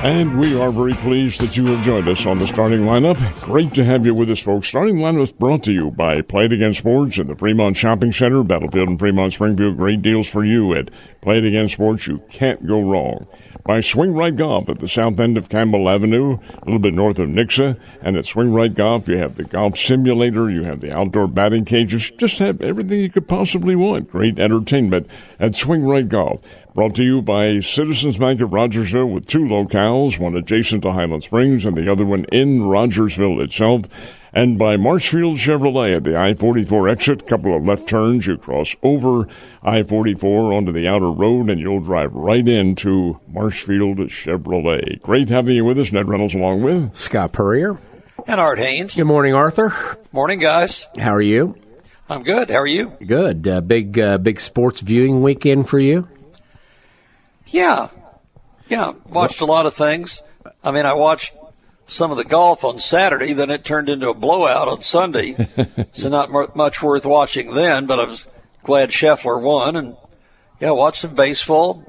And we are very pleased that you have joined us on the starting lineup. Great to have you with us, folks. Starting lineup is brought to you by Play It Again Sports at the Fremont Shopping Center, Battlefield and Fremont Springfield. Great deals for you at Play It Again Sports. You can't go wrong. By Swing Right Golf at the south end of Campbell Avenue, a little bit north of Nixa. And at Swing Right Golf, you have the golf simulator, you have the outdoor batting cages, just have everything you could possibly want. Great entertainment at Swing Right Golf. Brought to you by Citizens Bank of Rogersville with two locales, one adjacent to Highland Springs and the other one in Rogersville itself. And by Marshfield Chevrolet at the I-44 exit, couple of left turns. You cross over I-44 onto the outer road, and you'll drive right into Marshfield Chevrolet. Great having you with us. Ned Reynolds along with Scott Puryear and Art Hains. Good morning, Arthur. Morning, guys. How are you? I'm good. How are you? Good. Big sports viewing weekend for you? Yeah. Watched a lot of things. I mean, I watched some of the golf on Saturday, then it turned into a blowout on Sunday. So not much worth watching then, but I was glad Scheffler won. And, watched some baseball.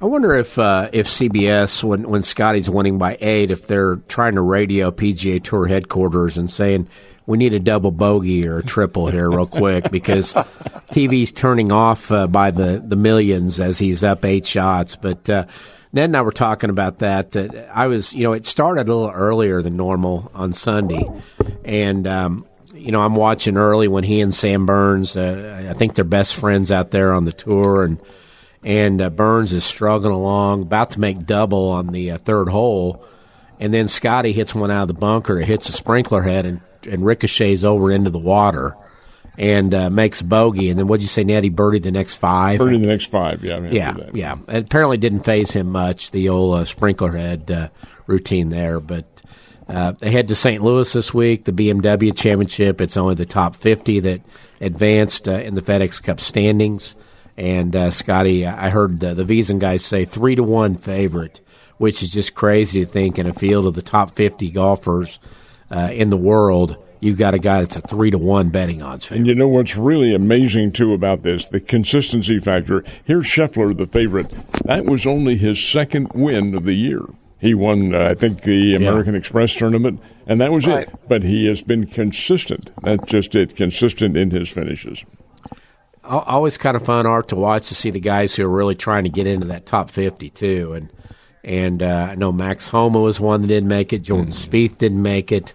I wonder if CBS, when Scotty's winning by 8, if they're trying to radio PGA Tour headquarters and saying, we need a double bogey or a triple here real quick because TV's turning off by the millions as he's up 8 shots. But Ned and I were talking about that. I was, it started a little earlier than normal on Sunday. And, I'm watching early when he and Sam Burns, I think they're best friends out there on the tour. And Burns is struggling along, about to make double on the third hole. And then Scotty hits one out of the bunker. It hits a sprinkler head and ricochets over into the water and makes bogey. And then what'd you say, Ned? He birdied the next 5? Birdied the next 5, yeah. It apparently didn't faze him much, the old sprinkler head routine there. But they head to St. Louis this week, the BMW Championship. It's only the top 50 that advanced in the FedEx Cup standings. And Scotty, I heard the Vison guys say 3-1 favorite, which is just crazy to think in a field of the top 50 golfers in the world, you've got a guy that's a 3-1 betting odds favorite. And you know what's really amazing, too, about this? The consistency factor. Here's Scheffler, the favorite. That was only his second win of the year. He won, I think, the American Express tournament, and that was it. But he has been consistent. That's just it, consistent in his finishes. Always kind of fun, Art, to watch to see the guys who are really trying to get into that top 50, too. And I know Max Homa was one that didn't make it. Jordan Spieth didn't make it.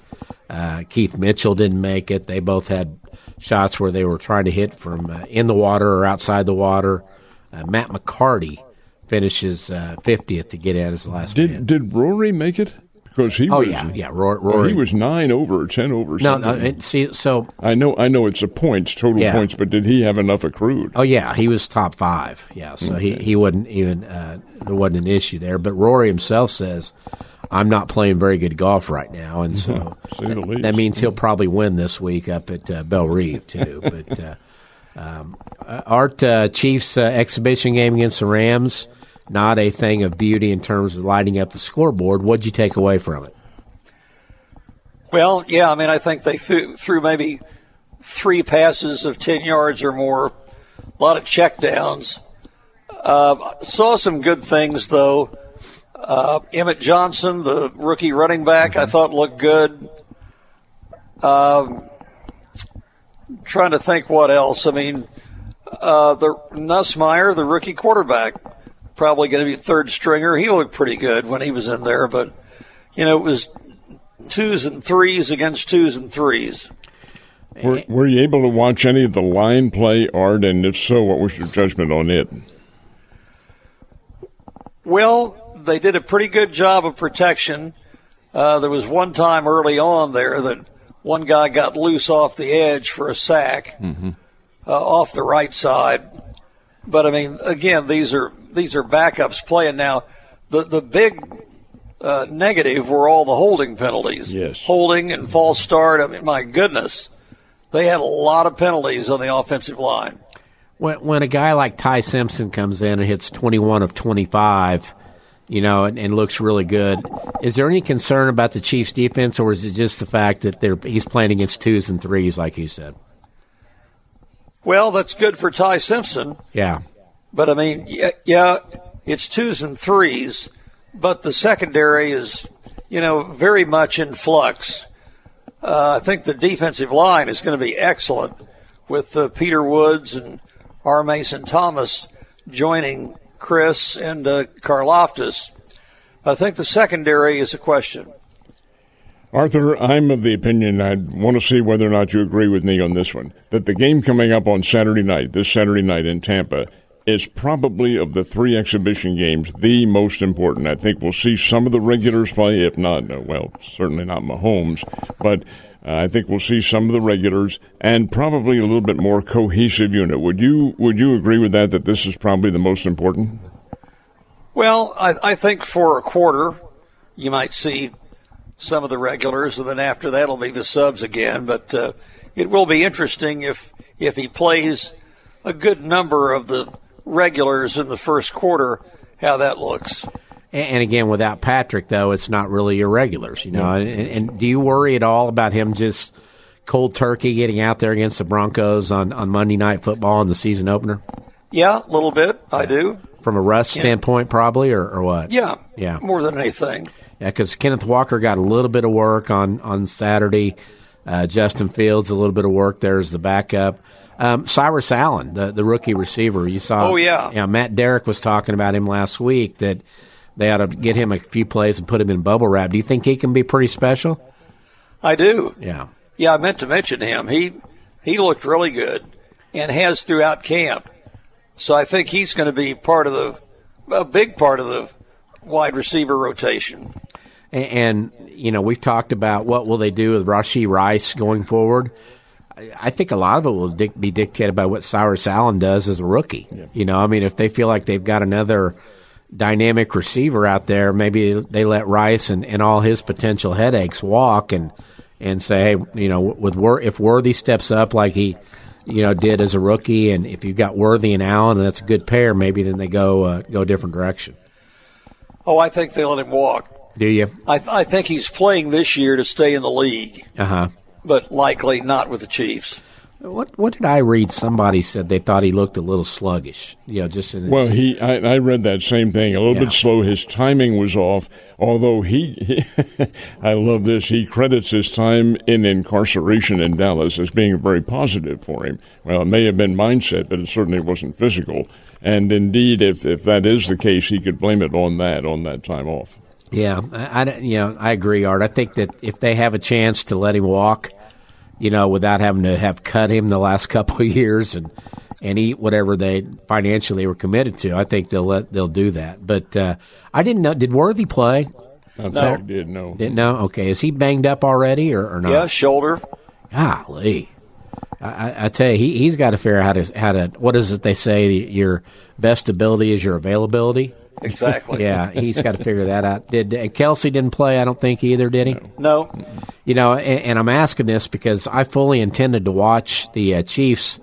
Keith Mitchell didn't make it. They both had shots where they were trying to hit from in the water or outside the water. Matt McCarty finishes 50th to get in as the last man. Did Rory make it? Because he Rory. He was 9 over, 10 over. So I know it's a points, total points, but did he have enough accrued? Oh yeah, he was top 5. Yeah, so he wouldn't even there wasn't an issue there. But Rory himself says, "I'm not playing very good golf right now," and so that means he'll probably win this week up at Belle Reve too. But Art, Chiefs exhibition game against the Rams. Not a thing of beauty in terms of lighting up the scoreboard. What'd you take away from it? Well, I think they threw maybe 3 passes of 10 yards or more, a lot of checkdowns. Saw some good things, though. Emmett Johnson, the rookie running back, I thought looked good. Trying to think what else. I mean, the Nussmeier, the rookie quarterback, probably going to be third stringer. He looked pretty good when he was in there, but it was 2s and 3s against 2s and 3s. Were you able to watch any of the line play, Art? And if so, what was your judgment on it? Well, they did a pretty good job of protection. There was one time early on there that one guy got loose off the edge for a sack off the right side. But, I mean, again, these are backups playing now. The big negative were all the holding penalties. Yes. Holding and false start. I mean, my goodness. They had a lot of penalties on the offensive line. When a guy like Ty Simpson comes in and hits 21 of 25, and looks really good, is there any concern about the Chiefs' defense, or is it just the fact that he's playing against 2s and 3s, like you said? Well, that's good for Ty Simpson. Yeah. But, I mean, it's 2s and 3s, but the secondary is, very much in flux. I think the defensive line is going to be excellent with Peter Woods and R. Mason Thomas joining Chris and Karlaftis. I think the secondary is a question. Arthur, I'm of the opinion, I want to see whether or not you agree with me on this one, that the game coming up on this Saturday night in Tampa, is probably of the 3 exhibition games the most important. I think we'll see some of the regulars play, if not, certainly not Mahomes, but I think we'll see some of the regulars and probably a little bit more cohesive unit. Would you agree with that this is probably the most important? Well, I think for a quarter you might see some of the regulars, and then after that it'll be the subs again. But it will be interesting if he plays a good number of the regulars in the first quarter, how that looks. And again, without Patrick, though, it's not really irregulars, And do you worry at all about him just cold turkey getting out there against the Broncos on Monday Night Football in the season opener? Yeah, a little bit. I do. From a rust standpoint, probably, or what? Yeah. Yeah. More than anything. Yeah, because Kenneth Walker got a little bit of work on Saturday. Justin Fields, a little bit of work there as the backup. Cyrus Allen, the rookie receiver, you saw. Oh, yeah. Yeah, Matt Derrick was talking about him last week, that they ought to get him a few plays and put him in bubble wrap. Do you think he can be pretty special? I do. Yeah. Yeah, I meant to mention him. He looked really good and has throughout camp. So I think he's going to be a big part of the wide receiver rotation. And we've talked about what will they do with Rashee Rice going forward. I think a lot of it will be dictated by what Cyrus Allen does as a rookie. Yeah. If they feel like they've got another dynamic receiver out there, maybe they let Rice and all his potential headaches walk and say, hey, if Worthy steps up like he did as a rookie, and if you've got Worthy and Allen and that's a good pair, maybe then they go a different direction. Oh, I think they let him walk. Do you? I think he's playing this year to stay in the league. Uh-huh. But likely not with the Chiefs. What did I read? Somebody said they thought he looked a little sluggish. Just in well, I read that same thing. A little bit slow. His timing was off. Although he I love this. He credits his time in incarceration in Dallas as being very positive for him. Well, it may have been mindset, but it certainly wasn't physical. And indeed, if that is the case, he could blame it on that time off. Yeah, I agree, Art. I think that if they have a chance to let him walk, without having to have cut him the last couple of years and eat whatever they financially were committed to, I think they'll do that. But I didn't know. Did Worthy play? No. Did no. Didn't know. Okay, is he banged up already or not? Yeah, shoulder. Golly, I tell you, he's got to figure out how to. What is it they say? Your best ability is your availability. Exactly. Yeah, he's got to figure that out. Did Kelsey didn't play? I don't think either. Did he? No. And I'm asking this because I fully intended to watch the Chiefs,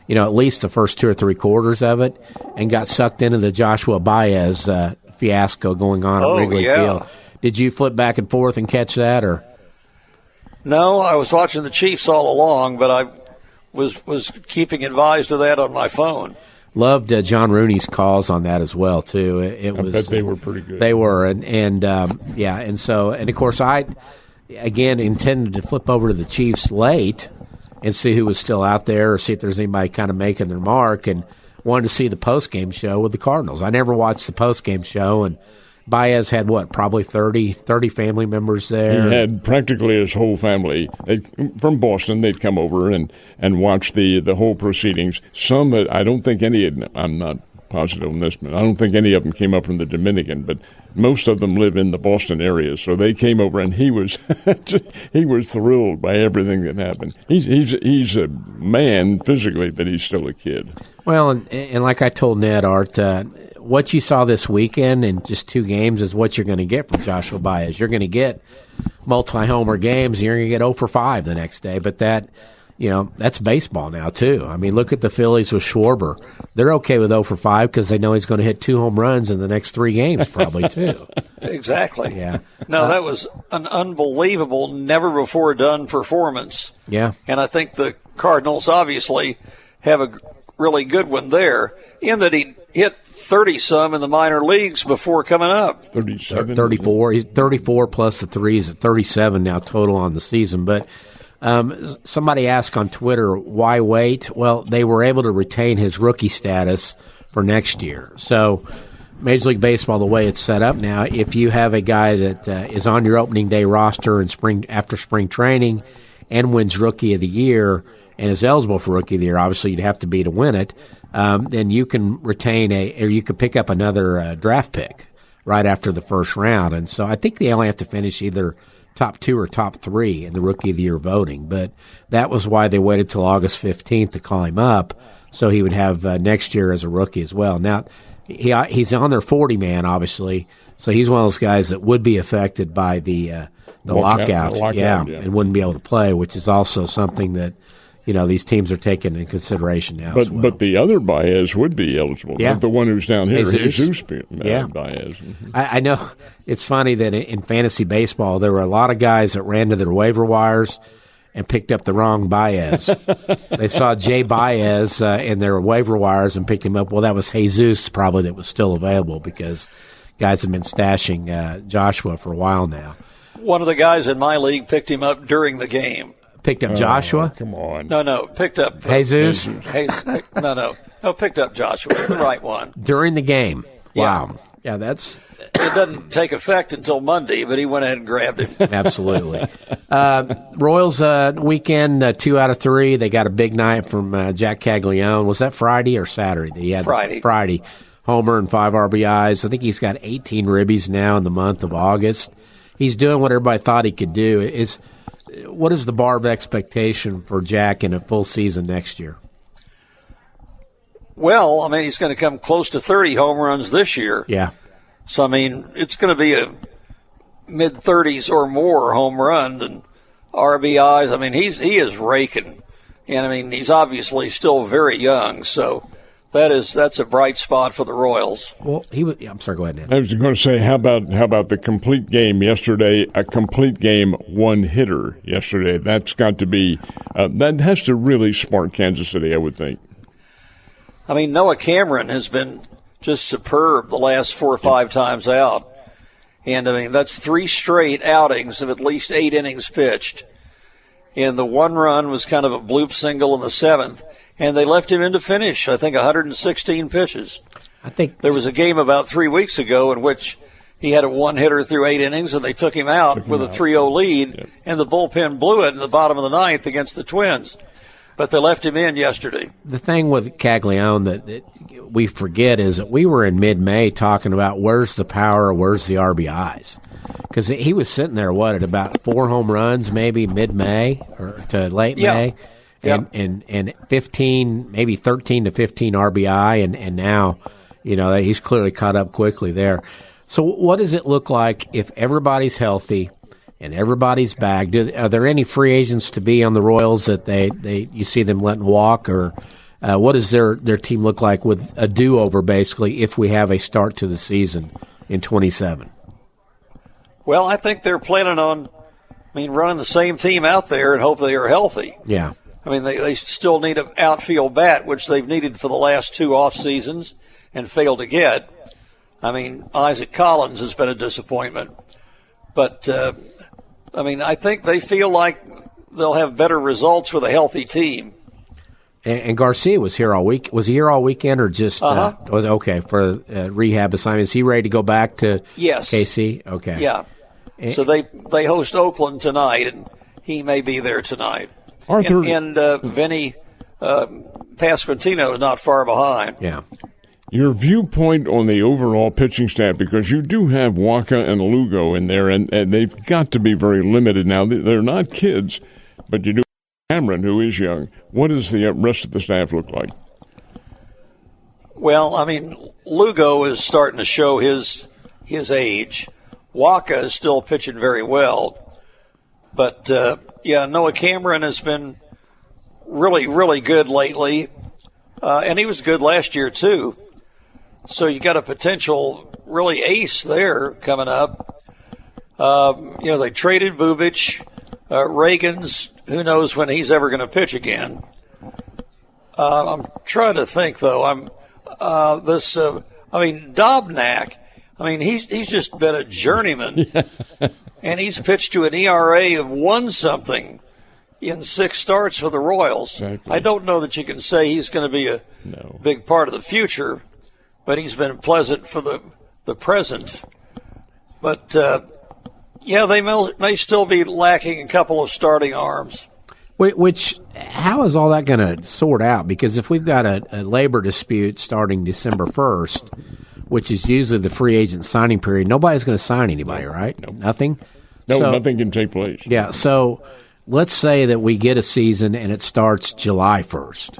at least the first 2 or 3 quarters of it, and got sucked into the Joshua Baez fiasco going on at Wrigley Field. Did you flip back and forth and catch that, or? No, I was watching the Chiefs all along, but I was keeping advised of that on my phone. Loved John Rooney's calls on that as well too. I bet they were pretty good. They were, and of course I again intended to flip over to the Chiefs late and see who was still out there or see if there's anybody kind of making their mark, and wanted to see the post-game show with the Cardinals. I never watched the post-game show, and Baez had probably 30 family members there. He had practically his whole family. From Boston, they'd come over and watch the whole proceedings. Some, I don't think any of them, I'm not positive on this, but I don't think any of them came up from the Dominican, but most of them live in the Boston area, so they came over, and he was he was thrilled by everything that happened. He's a man physically, but he's still a kid. Well, and like I told Ned, Art, what you saw this weekend in just 2 games is what you're going to get from Joshua Baez. You're going to get multi-homer games, and you're going to get 0 for 5 the next day, but that's baseball now, too. I mean, look at the Phillies with Schwarber. They're okay with 0 for 5 because they know he's going to hit 2 home runs in the next 3 games, probably, too. Exactly. Yeah. No, that was an unbelievable, never-before-done performance. Yeah. And I think the Cardinals obviously have really good one there, in that he hit 30-some in the minor leagues before coming up. 37? 34. He's 34 plus the threes at 37 now total on the season. But somebody asked on Twitter, why wait? Well, they were able to retain his rookie status for next year. So Major League Baseball, the way it's set up now, if you have a guy that is on your opening day roster in after spring training and wins Rookie of the Year and is eligible for Rookie of the Year, obviously you'd have to be to win it, then you can retain or you could pick up another draft pick right after the first round. And so I think they only have to finish either top 2 or top 3 in the Rookie of the Year voting. But that was why they waited till August 15th to call him up, so he would have next year as a rookie as well. Now, he's on their 40-man, obviously, so he's one of those guys that would be affected by the lockout, and wouldn't be able to play, which is also something that these teams are taking into consideration now. But the other Baez would be eligible, not the one who's down here. Jesus Baez. Mm-hmm. I know it's funny that in fantasy baseball there were a lot of guys that ran to their waiver wires and picked up the wrong Baez. They saw Jay Baez in their waiver wires and picked him up. Well, that was Jesus probably that was still available, because guys have been stashing Joshua for a while now. One of the guys in my league picked him up during the game. Picked up Joshua? Come on. No, picked up Jesus? Picked up Joshua, the right one. During the game? Yeah. Wow. Yeah, that's... It doesn't take effect until Monday, but he went ahead and grabbed him. Absolutely. Royals weekend, 2 out of 3. They got a big night from Jac Caglianone. Was that Friday or Saturday? They had Friday. Homer and 5 RBIs. I think he's got 18 ribbies now in the month of August. He's doing what everybody thought he could do. What is the bar of expectation for Jack in a full season next year? Well, I mean, he's going to come close to 30 home runs this year. Yeah. So, I mean, it's going to be a mid-30s or more home run and RBIs. I mean, he is raking. And, I mean, he's obviously still very young. So that's a bright spot for the Royals. Well, I'm sorry, go ahead, Ned. I was going to say, how about the complete game yesterday? A complete game, one hitter yesterday. That's got to be that has to really spark Kansas City, I would think. I mean, Noah Cameron has been just superb the last 4 or 5 times out. And, I mean, that's 3 straight outings of at least 8 innings pitched. And the one run was kind of a bloop single in the 7th. And they left him in to finish, I think, 116 pitches. I think there was a game about 3 weeks ago in which he had a one-hitter through 8 innings, and they took him out with a 3-0 lead, and the bullpen blew it in the bottom of the 9th against the Twins. But they left him in yesterday. The thing with Caglianone that we forget is that we were in mid-May talking about where's the power, where's the RBIs. Because he was sitting there, at about 4 home runs, maybe mid-May or to late May, and 15, maybe 13 to 15 RBI, and now, he's clearly caught up quickly there. So what does it look like if everybody's healthy and everybody's back? Are there any free agents to be on the Royals that you see them letting walk, or what does their team look like with a do-over, basically, if we have a start to the season in 27? Well, I think they're planning on, running the same team out there and hope they are healthy. Yeah. I mean, they still need an outfield bat, which they've needed for the last 2 off seasons and failed to get. I mean, Isaac Collins has been a disappointment. But, I think they feel like they'll have better results with a healthy team. And Garcia was here all week. Was he here all weekend or just was okay for rehab assignment? Is he ready to go back to KC? Okay. Yeah. So they host Oakland tonight, and he may be there tonight. Arthur and Vinny Pasquantino is not far behind. Yeah. Your viewpoint on the overall pitching staff, because you do have Waka and Lugo in there, and they've got to be very limited now. They're not kids, but you do have Cameron, who is young. What does the rest of the staff look like? Well, Lugo is starting to show his age. Waka is still pitching very well. But, Noah Cameron has been really, really good lately. And he was good last year, too. So you got a potential really ace there coming up. They traded Bubic. Reagan's, who knows when he's ever going to pitch again. I'm trying to think, though. Dobnak. I mean, he's just been a journeyman, and he's pitched to an ERA of 1-something in 6 starts for the Royals. Exactly. I don't know that you can say he's going to be a big part of the future, but he's been pleasant for the present. But, they may still be lacking a couple of starting arms. Which, how is all that going to sort out? Because if we've got a labor dispute starting December 1st, which is usually the free agent signing period, nobody's going to sign anybody, right? No. Nothing? No, nothing can take place. Yeah, so let's say that we get a season and it starts July 1st.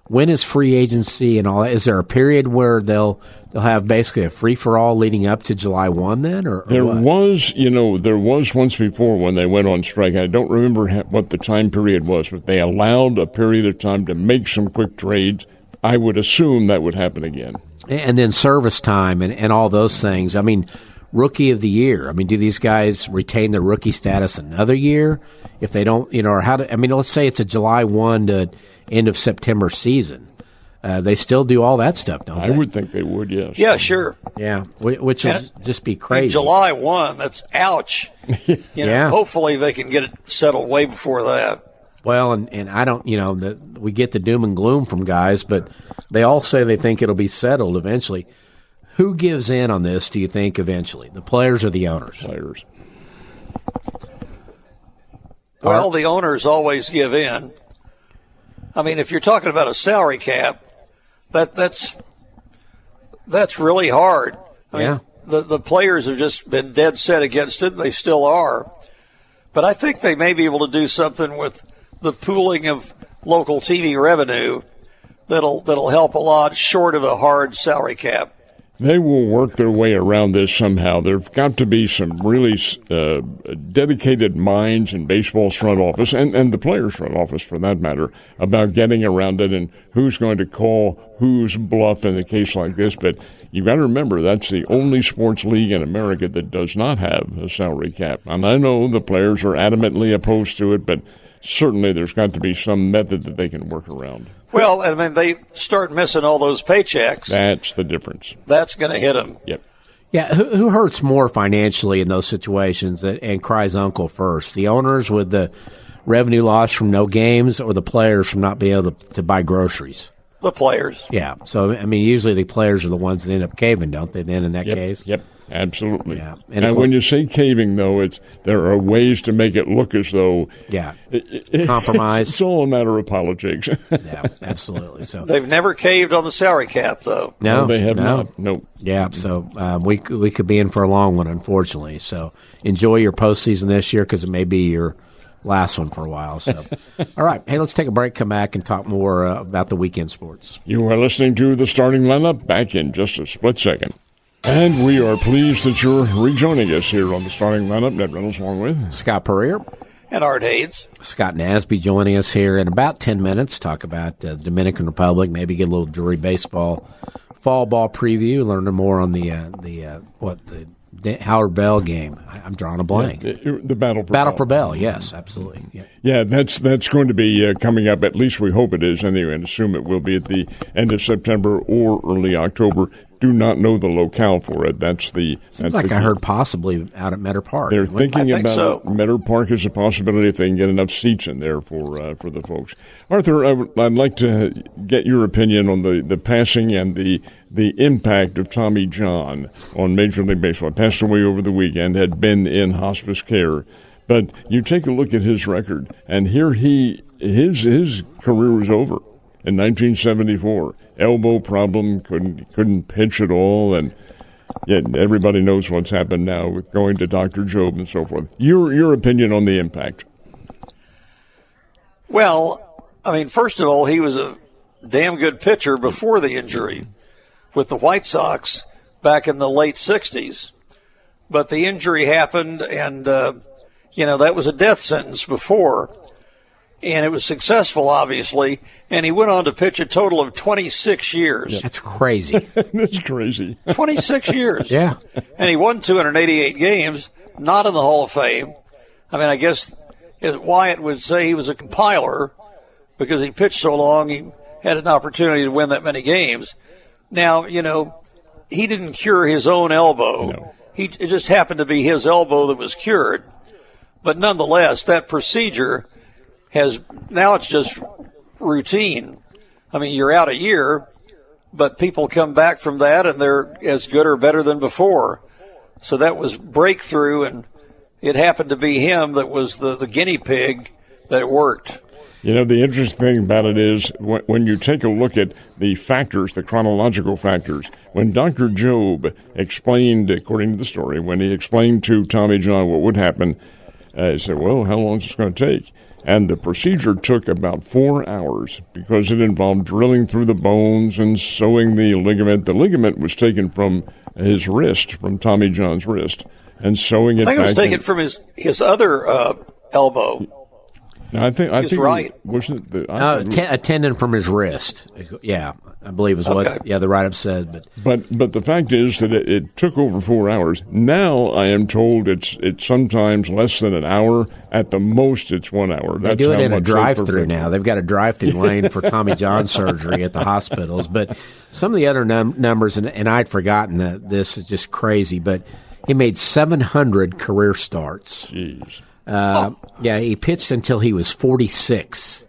When is free agency and all that? Is there a period where they'll have basically a free-for-all leading up to July 1 then? Or there what? there was once before when they went on strike. I don't remember what the time period was, but they allowed a period of time to make some quick trades. I would assume that would happen again. And then service time and all those things. I mean, rookie of the year. I mean, do these guys retain their rookie status another year? If they don't, or let's say it's a July 1 to end of September season. They still do all that stuff, don't they? I would think they would, yes. Yeah, sure. Yeah, which will just be crazy. July 1, that's ouch. Yeah. Hopefully they can get it settled way before that. Well, and I don't, we get the doom and gloom from guys, but they all say they think it'll be settled eventually. Who gives in on this, do you think, eventually? The players or the owners? Players. Well, the owners always give in. I mean, if you're talking about a salary cap, that's really hard. I mean, the players have just been dead set against it. They still are. But I think they may be able to do something with the pooling of local TV revenue that'll help a lot short of a hard salary cap. They will work their way around this somehow. There've got to be some really dedicated minds in baseball's front office, and the players' front office for that matter, about getting around it and who's going to call whose bluff in a case like this. But you've got to remember, that's the only sports league in America that does not have a salary cap. And I know the players are adamantly opposed to it, but certainly there's got to be some method that they can work around. Well, I mean, they start missing all those paychecks. That's the difference. That's going to hit them. Yep. Yeah, who hurts more financially in those situations and cries uncle first? The owners with the revenue loss from no games, or the players from not being able to buy groceries? The players. Yeah. So, I mean, usually the players are the ones that end up caving, don't they, then in that case? Yep. Absolutely. Yeah. And when you say caving, though, there are ways to make it look as though compromise. It's all a matter of politics. Yeah, absolutely. So they've never caved on the salary cap, though. No, they have not. Nope. Yeah, so we could be in for a long one, unfortunately. So enjoy your postseason this year, because it may be your last one for a while. So, all right. Hey, let's take a break, come back, and talk more about the weekend sports. You are listening to The Starting Lineup. Back in just a split second. And we are pleased that you're rejoining us here on The Starting Lineup. Ned Reynolds along with Scott Puryear. And Art Hains. Scott Nasby joining us here in about 10 minutes. Talk about the Dominican Republic, maybe get a little Drury baseball fall ball preview, learn more on the Howard Bell game. I'm drawing a blank. The Battle for Bell, yes, absolutely. Yeah, that's going to be coming up. At least we hope it is anyway, and assume it will be at the end of September or early October. Do not know the locale for it. I heard possibly out at Metter Park. They're thinking about Metter Park as a possibility if they can get enough seats in there for the folks. Arthur, I'd like to get your opinion on the passing and the impact of Tommy John on Major League Baseball. Passed away over the weekend, had been in hospice care. But you take a look at his record, and here his career was over in 1974. Elbow problem, couldn't pitch at all, and yet everybody knows what's happened now with going to Dr. Job and so forth. Your opinion on the impact? Well, I mean, first of all, he was a damn good pitcher before the injury with the White Sox back in the late 60s. But the injury happened, and, that was a death sentence before. And it was successful, obviously, and he went on to pitch a total of 26 years. That's crazy. That's crazy. 26 years. Yeah. And he won 288 games, not in the Hall of Fame. I mean, I guess Wyatt would say he was a compiler because he pitched so long, he had an opportunity to win that many games. Now, he didn't cure his own elbow. No. It just happened to be his elbow that was cured. But nonetheless, that procedure now it's just routine. I mean, you're out a year, but people come back from that and they're as good or better than before. So that was breakthrough, and it happened to be him that was the guinea pig that it worked. The interesting thing about it is when you take a look at the factors, the chronological factors, when Dr. Job explained, according to the story, when he explained to Tommy John what would happen, he said, well, how long is this going to take? And the procedure took about 4 hours because it involved drilling through the bones and sewing the ligament. The ligament was taken from his wrist, from Tommy John's wrist, and sewing it back. I think it was taken from his other elbow. No, I think right. Wasn't it a tendon from his wrist. Yeah, I believe is what the write-up said. But the fact is that it took over 4 hours. Now I am told it's sometimes less than an hour. At the most, it's 1 hour. They do it in a drive-through now. They've got a drive-through lane for Tommy John surgery at the hospitals. But some of the other numbers, and I'd forgotten that this is just crazy, but he made 700 career starts. Jeez. Yeah, he pitched until he was 46.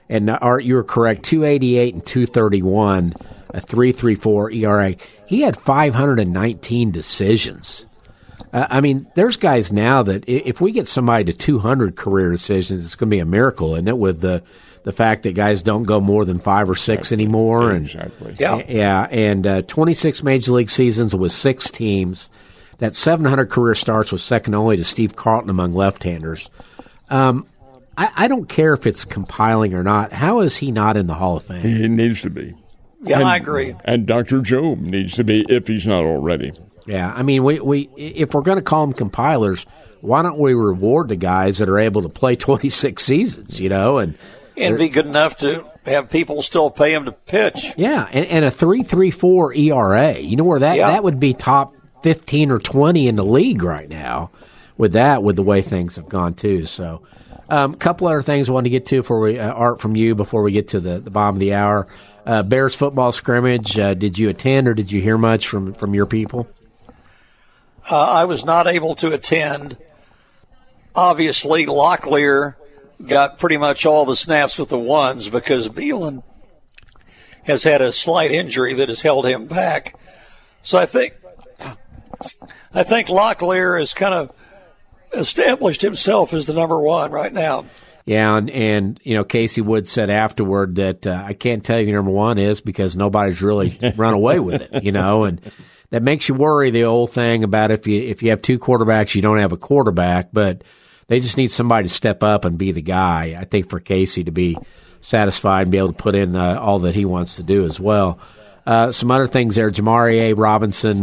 And Art, you were correct, 288 and 231, a 3.34 ERA. He had 519 decisions. I mean, there's guys now that if we get somebody to 200 career decisions, it's going to be a miracle, isn't it, with the fact that guys don't go more than 5 or 6 anymore. Exactly. Yeah, and 26 Major League seasons with 6 teams. That 700 career starts was second only to Steve Carlton among left-handers. I don't care if it's compiling or not. How is he not in the Hall of Fame? He needs to be. Yeah, I agree. And Dr. Job needs to be if he's not already. Yeah, I mean, we if we're going to call them compilers, why don't we reward the guys that are able to play 26 seasons, and be good enough to have people still pay him to pitch. Yeah, and a 3.34 ERA. You know where that would be top 15 or 20 in the league right now with the way things have gone too. So a couple other things I want to get to before we Art from you before we get to the bottom of the hour. Bears football scrimmage, did you attend or did you hear much from your people? I was not able to attend. Obviously, Locklear got pretty much all the snaps with the ones because Beelan has had a slight injury that has held him back. So I think Locklear has kind of established himself as the number one right now. Yeah, and Casey Wood said afterward that I can't tell you who number one is because nobody's really run away with it, and that makes you worry, the old thing about if you have 2 quarterbacks, you don't have a quarterback, but they just need somebody to step up and be the guy, I think, for Casey to be satisfied and be able to put in all that he wants to do as well. Some other things there. Jmariyae Robinson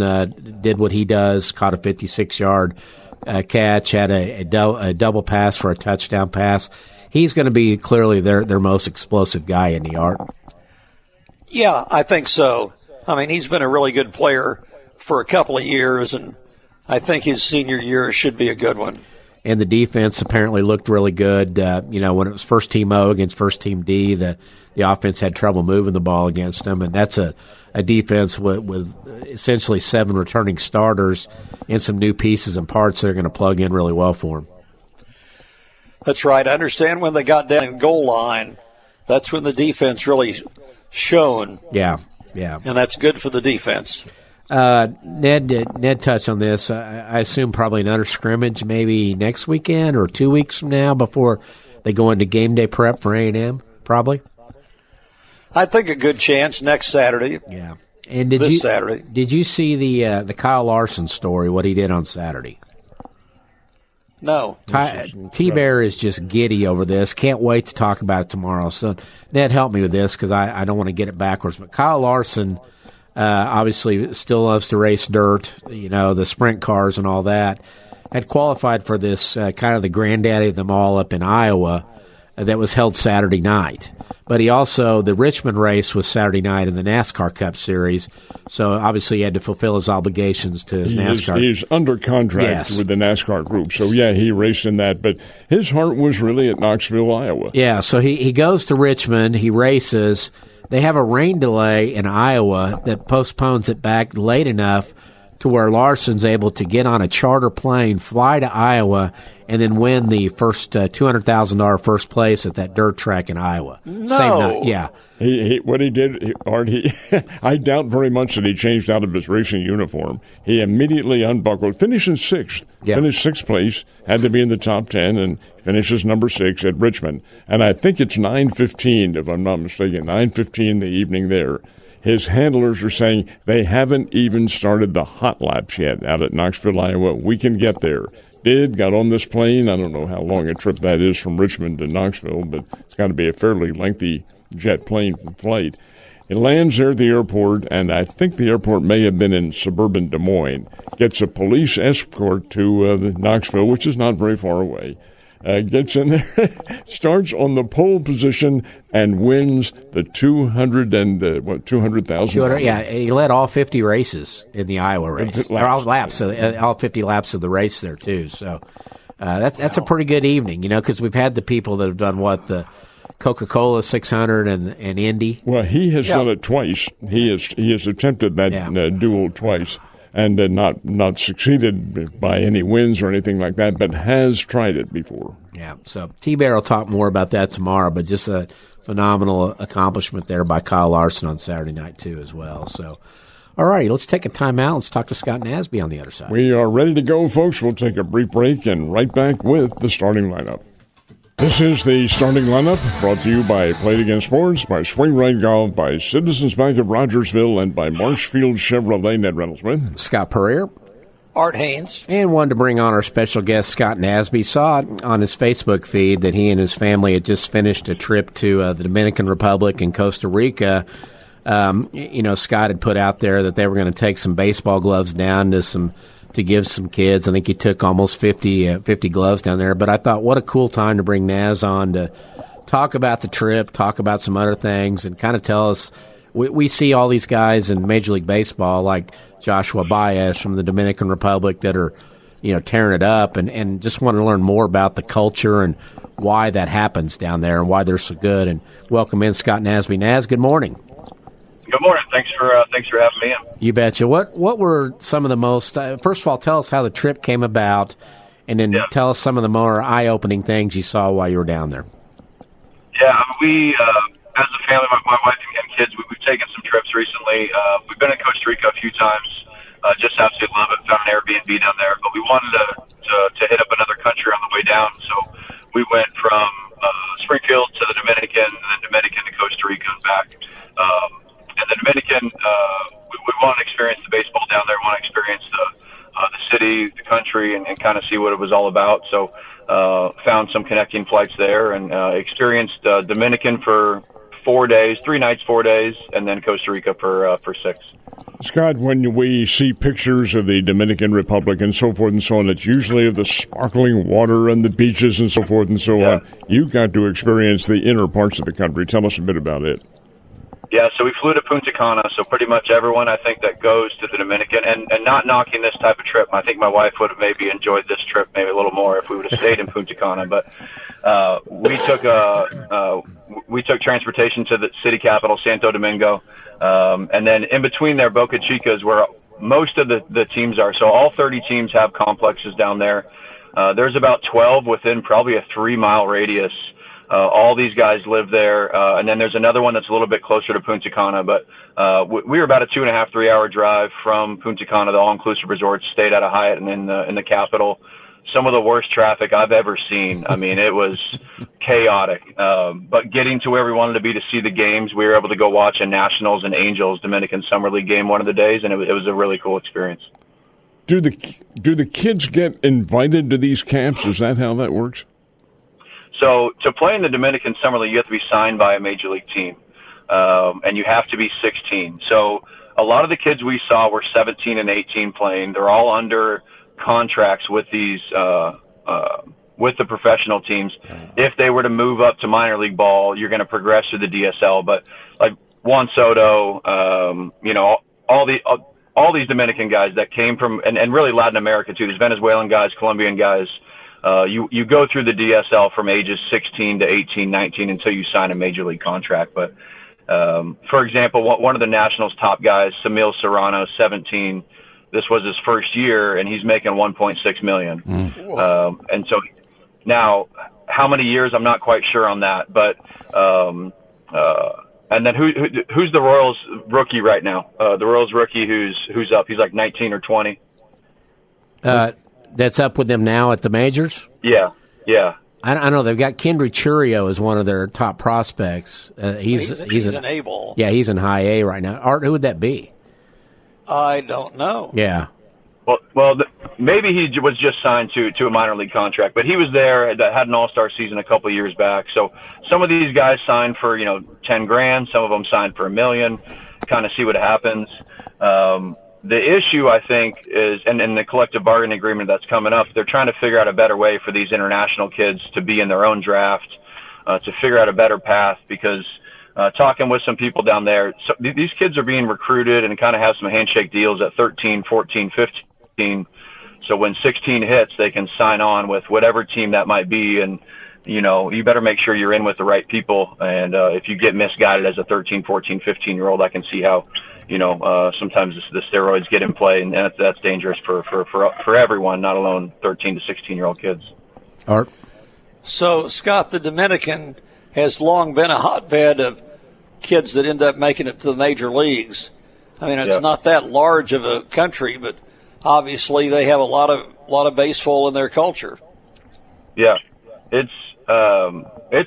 did what he does, caught a 56-yard catch, had a double pass for a touchdown pass. He's going to be clearly their most explosive guy in the Art. Yeah, I think so. I mean, he's been a really good player for a couple of years, and I think his senior year should be a good one. And the defense apparently looked really good. When it was first team O against first team D, the offense had trouble moving the ball against them, and that's a defense with essentially 7 returning starters and some new pieces and parts that are going to plug in really well for them. That's right. I understand when they got down in goal line, that's when the defense really shone. Yeah. And that's good for the defense. Ned touched on this. I assume probably another scrimmage maybe next weekend or 2 weeks from now before they go into game day prep for A&M, probably. I think a good chance next Saturday. Yeah. And Saturday. Did you see the Kyle Larson story, what he did on Saturday? No. T-Bear is just giddy over this. Can't wait to talk about it tomorrow. So, Ned, help me with this because I don't want to get it backwards. But Kyle Larson obviously still loves to race dirt, the sprint cars and all that. Had qualified for this kind of the granddaddy of them all up in Iowa that was held Saturday night. But the Richmond race was Saturday night in the NASCAR Cup Series, so obviously he had to fulfill his obligations to his NASCAR. He's under contract with the NASCAR group, so he raced in that, but his heart was really at Knoxville, Iowa. Yeah, so he goes to Richmond, he races, they have a rain delay in Iowa that postpones it back late enough to where Larson's able to get on a charter plane, fly to Iowa, and then win the first $200,000 first place at that dirt track in Iowa. No. Same night, yeah. What he did, Art, I doubt very much that he changed out of his racing uniform. He immediately unbuckled, finishing sixth, finished sixth place, had to be in the top 10, and finishes number 6 at Richmond. And I think it's 9:15, if I'm not mistaken, 9:15 the evening there. His handlers are saying they haven't even started the hot laps yet out at Knoxville, Iowa. We can get there. Got on this plane. I don't know how long a trip that is from Richmond to Knoxville, but it's got to be a fairly lengthy jet plane flight. It lands there at the airport, and I think the airport may have been in suburban Des Moines. Gets a police escort to Knoxville, which is not very far away. Gets in there, starts on the pole position, and wins the $200,000. Yeah, he led all 50 races in the Iowa race. All laps, all 50 laps of the race there too. So that's a pretty good evening, because we've had the people that have done the Coca-Cola 600 and Indy. Well, he has done it twice. He has attempted that duel twice. And not succeeded by any wins or anything like that, but has tried it before. Yeah, so T-Bear will talk more about that tomorrow, but just a phenomenal accomplishment there by Kyle Larson on Saturday night, too, as well. So, all right, let's take a timeout. Let's talk to Scott Nasby on the other side. We are ready to go, folks. We'll take a brief break and right back with the starting lineup. This is the starting lineup brought to you by Play It Again Sports, by Swing Right Golf, by Citizens Bank of Rogersville, and by Marshfield Chevrolet. Ned Reynolds with Scott Puryear. Art Hains. And wanted to bring on our special guest, Scott Nasby. Saw on his Facebook feed that he and his family had just finished a trip to the Dominican Republic and Costa Rica. Scott had put out there that they were going to take some baseball gloves down to give some kids. I think he took almost 50 gloves down there. But I thought, what a cool time to bring Naz on to talk about the trip, talk about some other things, and kind of tell us. We see all these guys in Major League Baseball like Joshua Baez from the Dominican Republic that are, tearing it up, and just want to learn more about the culture and why that happens down there and why they're so good. And welcome in Scott Nasby. Naz, good morning. Good morning. Thanks for having me in. You betcha. What were some of the most? First of all, tell us how the trip came about, and then tell us some of the more eye-opening things you saw while you were down there. Yeah, we as a family, my wife and kids, we've taken some trips recently. We've been in Costa Rica a few times. Just absolutely love it. Found an Airbnb down there, but we wanted to hit up another country on the way down, so we went from Springfield to the Dominican, and then Dominican to Costa Rica and back. And the Dominican, we want to experience the baseball down there. We want to experience the city, the country, and kind of see what it was all about. So found some connecting flights there and experienced Dominican for 4 days, 3 nights, 4 days, and then Costa Rica for 6. Scott, when we see pictures of the Dominican Republic and so forth and so on, it's usually of the sparkling water and the beaches and so forth and so on. You got to experience the inner parts of the country. Tell us a bit about it. Yeah, so we flew to Punta Cana, so pretty much everyone I think that goes to the Dominican, and not knocking this type of trip, I think my wife would have maybe enjoyed this trip maybe a little more if we would have stayed in Punta Cana, but we took transportation to the city capital, Santo Domingo, and then in between there, Boca Chica is where most of the teams are, so all 30 teams have complexes down there. There's about 12 within probably a 3-mile radius. All these guys live there, and then there's another one that's a little bit closer to Punta Cana, but we were about a 2.5, 3-hour drive from Punta Cana, the all-inclusive resort, stayed at a Hyatt and in the capital. Some of the worst traffic I've ever seen. I mean, it was chaotic, but getting to where we wanted to be to see the games, we were able to go watch a Nationals and Angels Dominican Summer League game one of the days, and it was a really cool experience. Do the kids get invited to these camps? Is that how that works? So to play in the Dominican Summer League, you have to be signed by a major league team, and you have to be 16. So a lot of the kids we saw were 17 and 18 playing. They're all under contracts with these with the professional teams. If they were to move up to minor league ball, you're going to progress through the DSL. But like Juan Soto, all these Dominican guys that came from, and really Latin America too. There's Venezuelan guys, Colombian guys. You go through the DSL from ages 16 to 18, 19 until you sign a major league contract. But For example, one of the Nationals' top guys, Samil Serrano, 17. This was his first year, and he's making $1.6 million. And so now, how many years? I'm not quite sure on that. But and then who's the Royals rookie right now? The Royals rookie who's up? He's like 19 or 20. That's up with them now at the majors? Yeah. I know they've got Kendry Churio as one of their top prospects. He's an A-ball. Yeah, he's in high A right now. Art, who would that be? I don't know. Yeah. Well, maybe he was just signed to a minor league contract, but he was there, had an all-star season a couple of years back. So some of these guys signed for, $10,000. Some of them signed for $1 million, kind of see what happens. The issue, I think, is, and the collective bargaining agreement that's coming up, they're trying to figure out a better way for these international kids to be in their own draft, to figure out a better path, because talking with some people down there, so these kids are being recruited and kind of have some handshake deals at 13, 14, 15. So when 16 hits, they can sign on with whatever team that might be. And, you better make sure you're in with the right people. And if you get misguided as a 13, 14, 15-year-old, I can see how, sometimes the steroids get in play, and that's dangerous for everyone, not alone 13 to 16-year-old kids. Art? So, Scott, the Dominican has long been a hotbed of kids that end up making it to the major leagues. I mean, it's not that large of a country, but obviously they have a lot of baseball in their culture. Yeah, it's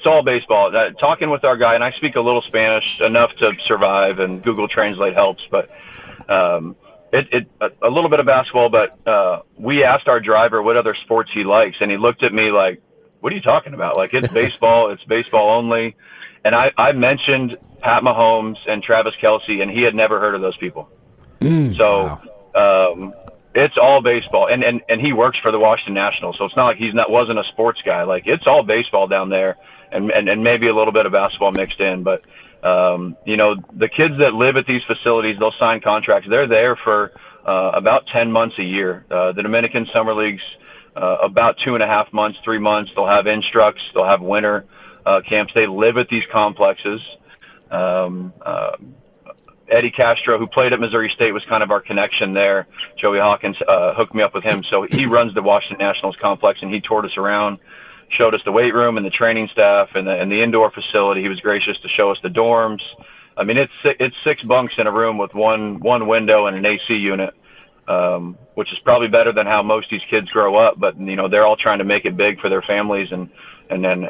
all baseball. Talking with our guy, and I speak a little Spanish, enough to survive, and Google Translate helps, but a little bit of basketball. But we asked our driver what other sports he likes, and he looked at me like, "What are you talking about? Like, it's baseball. It's baseball only." And I mentioned Pat Mahomes and Travis Kelce, and he had never heard of those people. Wow. It's all baseball, and he works for the Washington Nationals, so it's not like wasn't a sports guy. Like, it's all baseball down there, and maybe a little bit of basketball mixed in. But the kids that live at these facilities, they'll sign contracts. They're there for about 10 months a year. The Dominican Summer League's about 2.5 months, 3 months. They'll have instructs, they'll have winter camps. They live at these complexes. Eddie Castro, who played at Missouri State, was kind of our connection there. Joey Hawkins hooked me up with him. So he runs the Washington Nationals complex, and he toured us around, showed us the weight room and the training staff and the indoor facility. He was gracious to show us the dorms. I mean, it's 6 bunks in a room with one window and an AC unit, which is probably better than how most of these kids grow up. But, they're all trying to make it big for their families and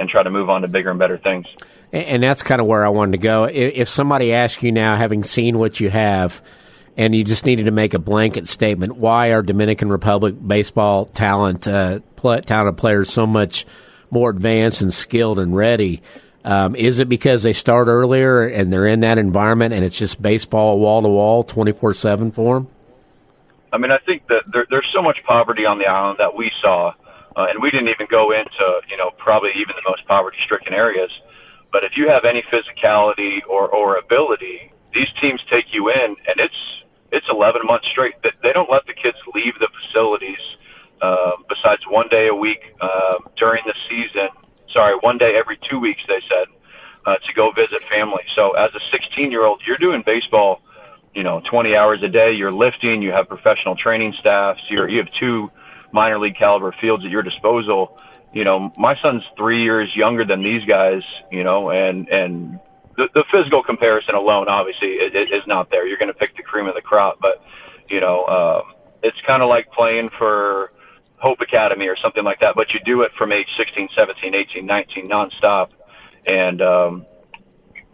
try to move on to bigger and better things. And that's kind of where I wanted to go. If somebody asks you now, having seen what you have, and you just needed to make a blanket statement, why are Dominican Republic baseball talented players so much more advanced and skilled and ready? Is it because they start earlier and they're in that environment and it's just baseball wall-to-wall, 24/7 for them? I mean, I think that there's so much poverty on the island that we saw, and we didn't even go into, probably even the most poverty-stricken areas. But if you have any physicality or ability, these teams take you in, and it's 11 months straight. They don't let the kids leave the facilities besides one day a week during the season. Sorry, one day every 2 weeks, they said, to go visit family. So as a 16-year-old, you're doing baseball, 20 hours a day. You're lifting. You have professional training staffs. You have 2 minor league caliber fields at your disposal. My son's 3 years younger than these guys, and the physical comparison alone, obviously, is not there. You're going to pick the cream of the crop, but, it's kind of like playing for Hope Academy or something like that, but you do it from age 16, 17, 18, 19, nonstop. And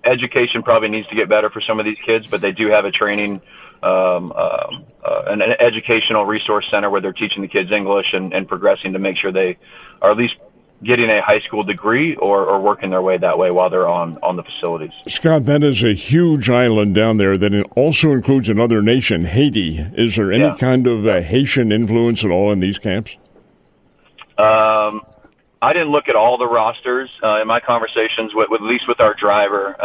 education probably needs to get better for some of these kids, but they do have a training an educational resource center where they're teaching the kids English and progressing to make sure they are at least getting a high school degree or working their way that way while they're on the facilities. Scott, that is a huge island down there that also includes another nation, Haiti. Is there any kind of Haitian influence at all in these camps? I didn't look at all the rosters. In my conversations with at least with our driver,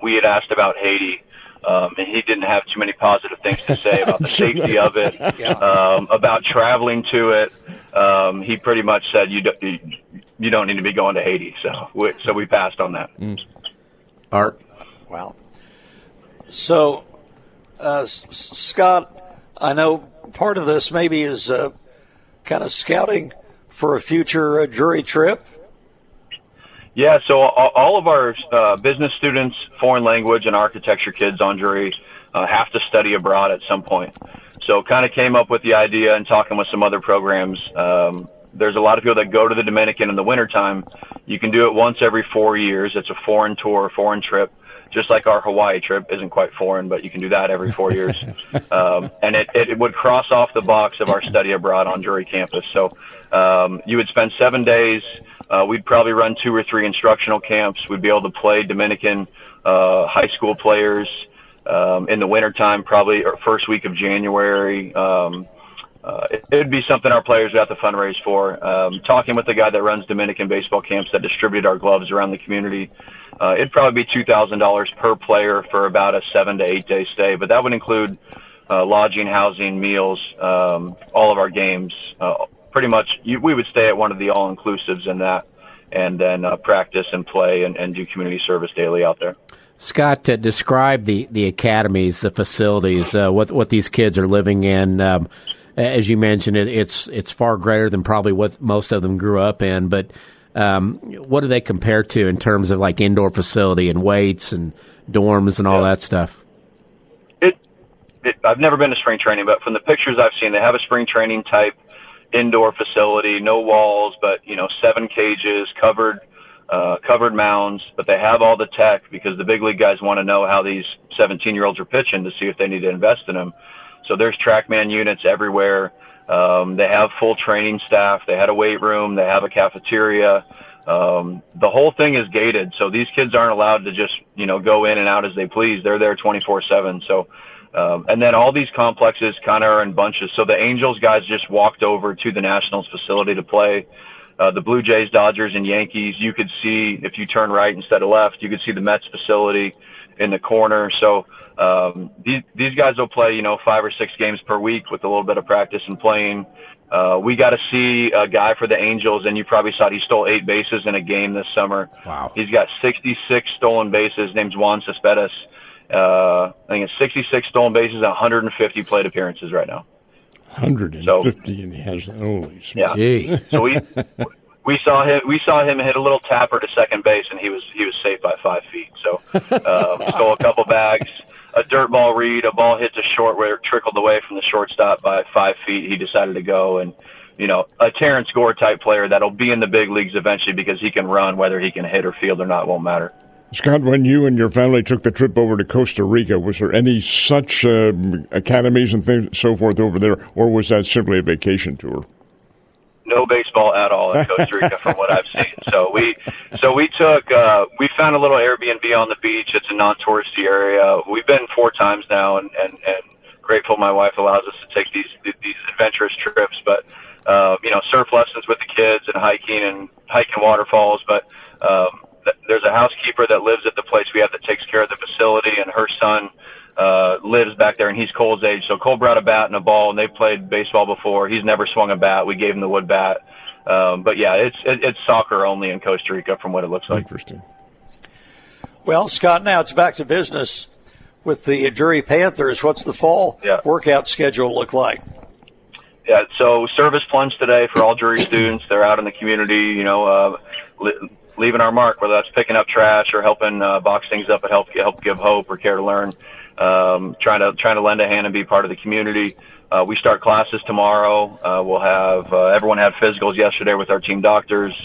we had asked about Haiti. And he didn't have too many positive things to say about the safety of it, about traveling to it. He pretty much said you don't need to be going to Haiti, so we passed on that. Art, wow. So, Scott, I know part of this maybe is kind of scouting for a future jury trip. Yeah, so all of our business students, foreign language, and architecture kids on jury have to study abroad at some point. So kind of came up with the idea and talking with some other programs. There's a lot of people that go to the Dominican in the wintertime. You can do it once every 4 years. It's a foreign tour, foreign trip, just like our Hawaii trip isn't quite foreign, but you can do that every 4 years. And it would cross off the box of our study abroad on jury campus. So you would spend 7 days. We'd probably run 2 or 3 instructional camps. We'd be able to play Dominican high school players in the wintertime, probably or first week of January. It would be something our players would have to fundraise for. Talking with the guy that runs Dominican baseball camps that distribute our gloves around the community, it'd probably be $2,000 per player for about a 7 to 8 day stay. But that would include lodging, housing, meals, all of our games. Pretty much, we would stay at one of the all-inclusives in that, and then practice and play and do community service daily out there. Scott, describe the academies, the facilities, what these kids are living in. As you mentioned, it's far greater than probably what most of them grew up in. But what do they compare to in terms of like indoor facility and weights and dorms and all that stuff? I've never been to spring training, but from the pictures I've seen, they have a spring training type indoor facility, no walls, but 7 cages, covered mounds. But they have all the tech because the big league guys want to know how these 17-year-olds are pitching to see if they need to invest in them. So there's TrackMan units everywhere. They have full training staff. They had a weight room. They have a cafeteria. The whole thing is gated, so these kids aren't allowed to just go in and out as they please. They're there 24/7. So. And then all these complexes kind of are in bunches. So the Angels guys just walked over to the Nationals facility to play. The Blue Jays, Dodgers, and Yankees, you could see, if you turn right instead of left, you could see the Mets facility in the corner. So these guys will play, 5 or 6 games per week with a little bit of practice and playing. We got to see a guy for the Angels, and you probably saw he stole 8 bases in a game this summer. Wow. He's got 66 stolen bases. His name's Juan Cespedes. I think it's 66 stolen bases and 150 plate appearances right now. 150, and he has holy smokes. Yeah. So we saw him hit a little tapper to second base, and he was safe by 5 feet. So stole a couple bags, a dirt ball read, a ball hit to short where it trickled away from the shortstop by 5 feet. He decided to go, and a Terrence Gore type player that'll be in the big leagues eventually because he can run. Whether he can hit or field or not won't matter. Scott, when you and your family took the trip over to Costa Rica, was there any such academies and things, so forth over there, or was that simply a vacation tour? No baseball at all in Costa Rica from what I've seen. So we found a little Airbnb on the beach. It's a non-touristy area. We've been 4 times now, and grateful my wife allows us to take these adventurous trips. But surf lessons with the kids and hiking waterfalls. But there's a housekeeper that lives at the place we have that takes care of the facility, and her son lives back there, and he's Cole's age. So Cole brought a bat and a ball, and they've played baseball before. He's never swung a bat. We gave him the wood bat. But yeah, it's soccer only in Costa Rica from what it looks like. Interesting. Well, Scott, now it's back to business with the Drury Panthers. What's the fall workout schedule look like? Yeah, so service plunge today for all Drury students. They're out in the community, leaving our mark, whether that's picking up trash or helping box things up and help give hope or care to learn. Trying to lend a hand and be part of the community. We start classes tomorrow. We'll have everyone had physicals yesterday with our team doctors.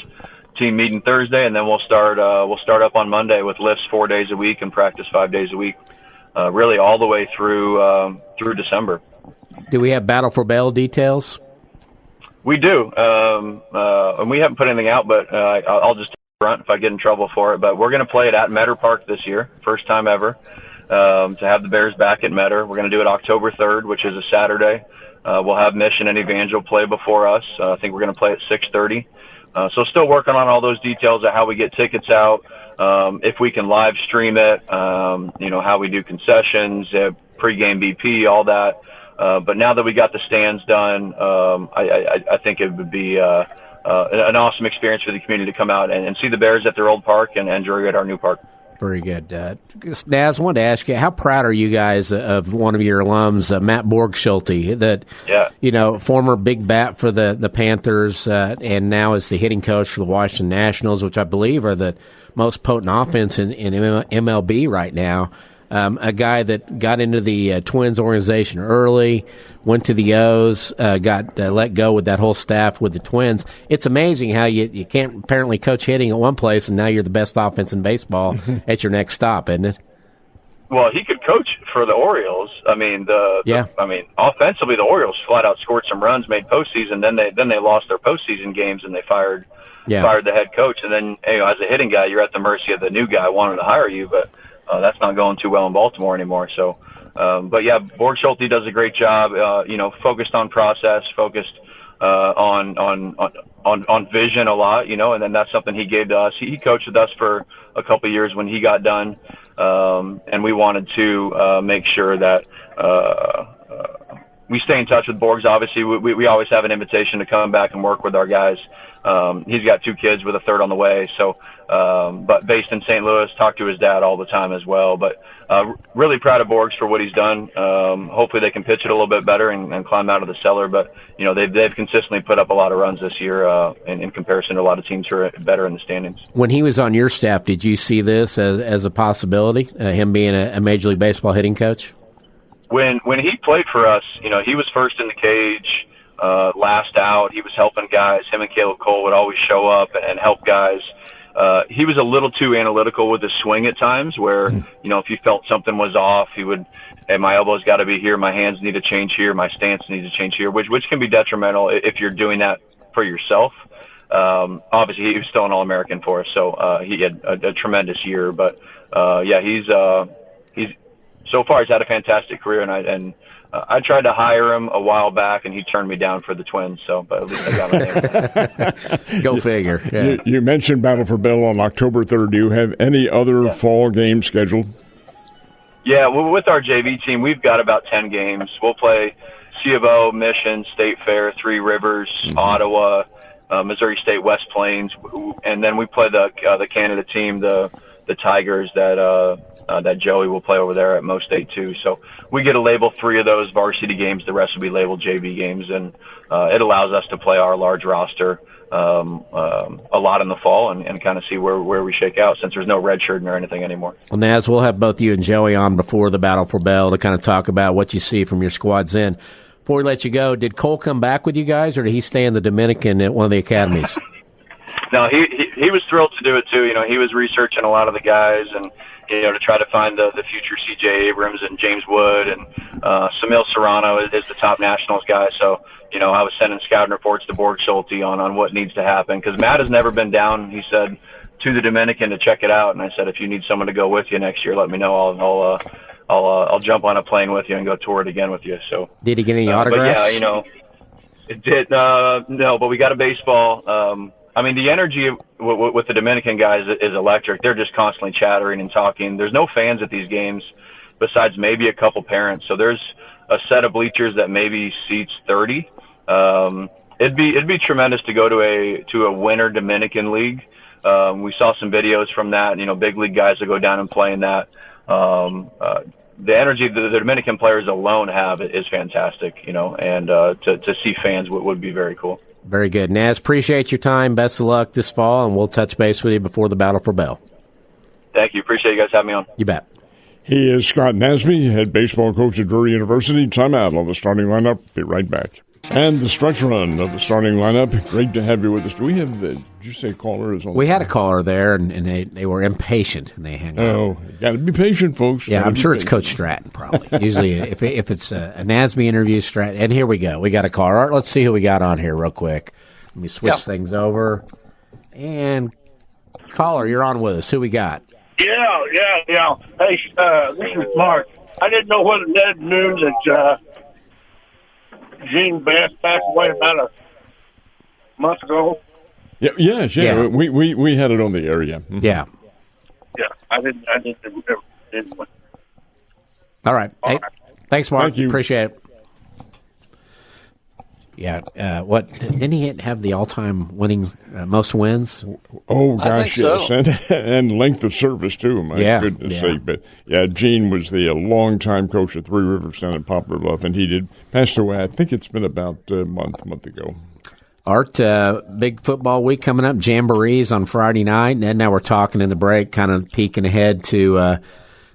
Team meeting Thursday, and then we'll start up on Monday with lifts 4 days a week and practice 5 days a week. Really all the way through December. Do we have Battle for Bell details? We do, and we haven't put anything out, but I'll just front if I get in trouble for it. But we're going to play it at Metter Park this year, first time ever, to have the Bears back at Metter. We're going to do it October 3rd, which is a Saturday. We'll have Mission and Evangel play before us. I think we're going to play at 6:30. So still working on all those details of how we get tickets out, if we can live stream it, how we do concessions, pregame BP, all that. But now that we got the stands done, I think it would be an awesome experience for the community to come out and see the Bears at their old park and Drury at our new park. Very good. Naz, I wanted to ask you, how proud are you guys of one of your alums, Matt Borgschulte, that, former big bat for the Panthers and now is the hitting coach for the Washington Nationals, which I believe are the most potent offense in MLB right now. A guy that got into the Twins organization early, went to the O's, got let go with that whole staff with the Twins. It's amazing how you can't apparently coach hitting at one place, and now you're the best offense in baseball at your next stop, isn't it? Well, he could coach for the Orioles. I mean, offensively, the Orioles flat out scored some runs, made postseason. Then they lost their postseason games, and they fired the head coach. And then, as a hitting guy, you're at the mercy of the new guy wanting to hire you, but that's not going too well in Baltimore anymore. So, Borgschulte does a great job. Focused on process, focused on vision a lot. And then that's something he gave to us. He coached with us for a couple of years when he got done, and we wanted to make sure that we stay in touch with Borgs. Obviously, we always have an invitation to come back and work with our guys. He's got 2 kids with a third on the way. So, but based in St. Louis, talk to his dad all the time as well. But really proud of Borgs for what he's done. Hopefully they can pitch it a little bit better and climb out of the cellar. But, they've consistently put up a lot of runs this year in comparison to a lot of teams who are better in the standings. When he was on your staff, did you see this as a possibility, him being a Major League Baseball hitting coach? When he played for us, he was first in the cage, last out. He was helping guys. Him and Caleb Cole would always show up and help guys. He was a little too analytical with his swing at times where, if you felt something was off, he would, hey, my elbow's got to be here, my hands need to change here, my stance needs to change here, which can be detrimental if you're doing that for yourself. Obviously, he was still an All-American for us, so he had a tremendous year. But, he's so far he's had a fantastic career, and I tried to hire him a while back, and he turned me down for the Twins. So, but at least I got my name. Go figure. Yeah. You mentioned Battle for Bell on October 3rd. Do you have any other fall games scheduled? Yeah, with our JV team, we've got about 10 games. We'll play C of O, Mission, State Fair, Three Rivers, Ottawa, Missouri State, West Plains, and then we play the Canada team, the Tigers that Joey will play over there at Mo State too. So we get to label 3 of those varsity games. The rest will be labeled JV games, and it allows us to play our large roster a lot in the fall and kind of see where we shake out since there's no red shirt or anything anymore. Well, Naz, we'll have both you and Joey on before the Battle for Bell to kind of talk about what you see from your squads in. Before we let you go, did Cole come back with you guys, or did he stay in the Dominican at one of the academies? No, he was thrilled to do it too. He was researching a lot of the guys and to try to find the future C.J. Abrams and James Wood and Samil Serrano is the top Nationals guy. So I was sending scouting reports to Borgschulte on what needs to happen because Matt has never been down. He said to the Dominican to check it out, and I said if you need someone to go with you next year, let me know. I'll jump on a plane with you and go tour it again with you. So did he get any autographs? But yeah, it did. No, but we got a baseball. The energy with the Dominican guys is electric. They're just constantly chattering and talking. There's no fans at these games besides maybe a couple parents. So there's a set of bleachers that maybe seats 30. It'd be tremendous to go to a winter Dominican league. We saw some videos from that. Big league guys that go down and play in that. The energy the Dominican players alone have is fantastic, and to see fans would be very cool. Very good. Naz, appreciate your time. Best of luck this fall, and we'll touch base with you before the Battle for Bell. Thank you. Appreciate you guys having me on. You bet. He is Scott Nasby, head baseball coach at Drury University. Timeout on the starting lineup. Be right back. And the stretch run of the starting lineup. Great to have you with us. Do we have did you say caller is on? We had a caller there, and they were impatient, and they hung up. Oh, you got to be patient, folks. Yeah, I'm sure it's Coach Stratton, probably. Usually, if it's a Nasby interview, Stratton. And here we go. We got a caller. All right, let's see who we got on here real quick. Let me switch things over. And caller, you're on with us. Who we got? Yeah. Hey, this is Mark. I didn't know whether Ned knew that Gene Bass passed away about a month ago. Yeah. We had it on the air, yeah. Mm-hmm. Yeah. Yeah, I didn't. All right. Hey, thanks, Mark. Thank you. Appreciate it. Yeah. What didn't he have the all-time winning most wins? Oh gosh, yes, so. and length of service too. My goodness sake! But yeah, Gene was the long-time coach at Three Rivers down in Poplar Bluff, and he passed away. I think it's been about a month ago. Art, big football week coming up. Jamborees on Friday night. Ned and I were talking in the break, kind of peeking ahead to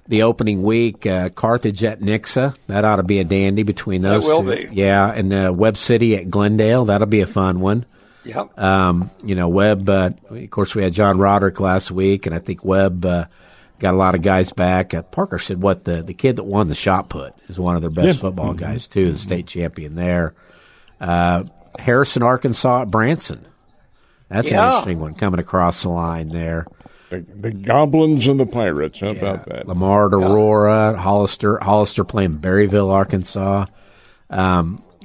the opening week. Carthage at Nixa. That ought to be a dandy between those two. That will be. Yeah, and Webb City at Glendale. That'll be a fun one. Yep. Webb, of course, we had John Roderick last week, and I think Webb got a lot of guys back. Parker said the kid that won the shot put is one of their best football guys, too, the state champion there. Harrison, Arkansas at Branson. That's an interesting one coming across the line there. The Goblins and the Pirates. How about that? Lamar at Aurora, Hollister playing Berryville, Arkansas.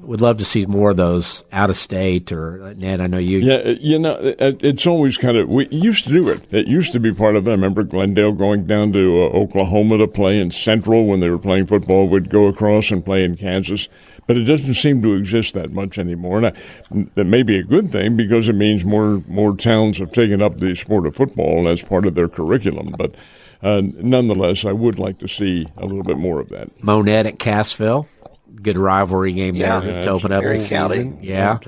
Would love to see more of those out of state. Or Ned, I know you. Yeah, it's always kind of. We used to do it. It used to be part of that. I remember Glendale going down to Oklahoma to play in Central when they were playing football. Would go across and play in Kansas. But it doesn't seem to exist that much anymore. And that may be a good thing because it means more towns have taken up the sport of football as part of their curriculum. But nonetheless, I would like to see a little bit more of that. Monette at Cassville. Good rivalry game there to open up the season. Yeah,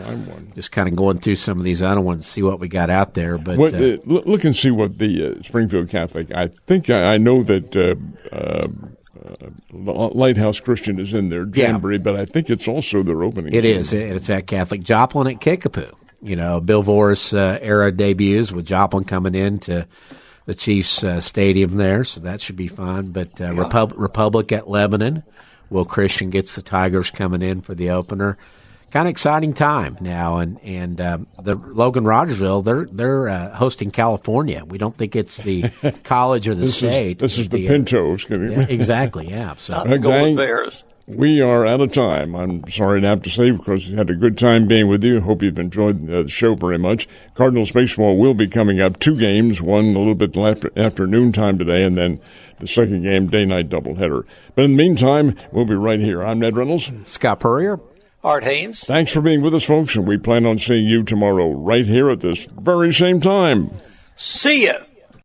just kind of going through some of these other ones, see what we got out there. But look and see what the Springfield Catholic. I think I know that Lighthouse Christian is in there, Jamboree, but I think it's also their opening. It is. It's at Catholic. Joplin at Kickapoo. Bill Voris era debuts with Joplin coming into the Chiefs Stadium there, so that should be fun. But Republic at Lebanon. Will Christian gets the Tigers coming in for the opener. Kind of exciting time now, and the Logan Rogersville they're hosting California. We don't think it's the college or the state. This is the Pintos. Exactly. Yeah. So not the Golden Bears. We are out of time. I'm sorry to have to say because we had a good time being with you. Hope you've enjoyed the show very much. Cardinals baseball will be coming up. 2 games, one a little bit after noontime today, and then the second game, day-night doubleheader. But in the meantime, we'll be right here. I'm Ned Reynolds. Scott Puryear. Art Hains. Thanks for being with us, folks, and we plan on seeing you tomorrow right here at this very same time. See ya.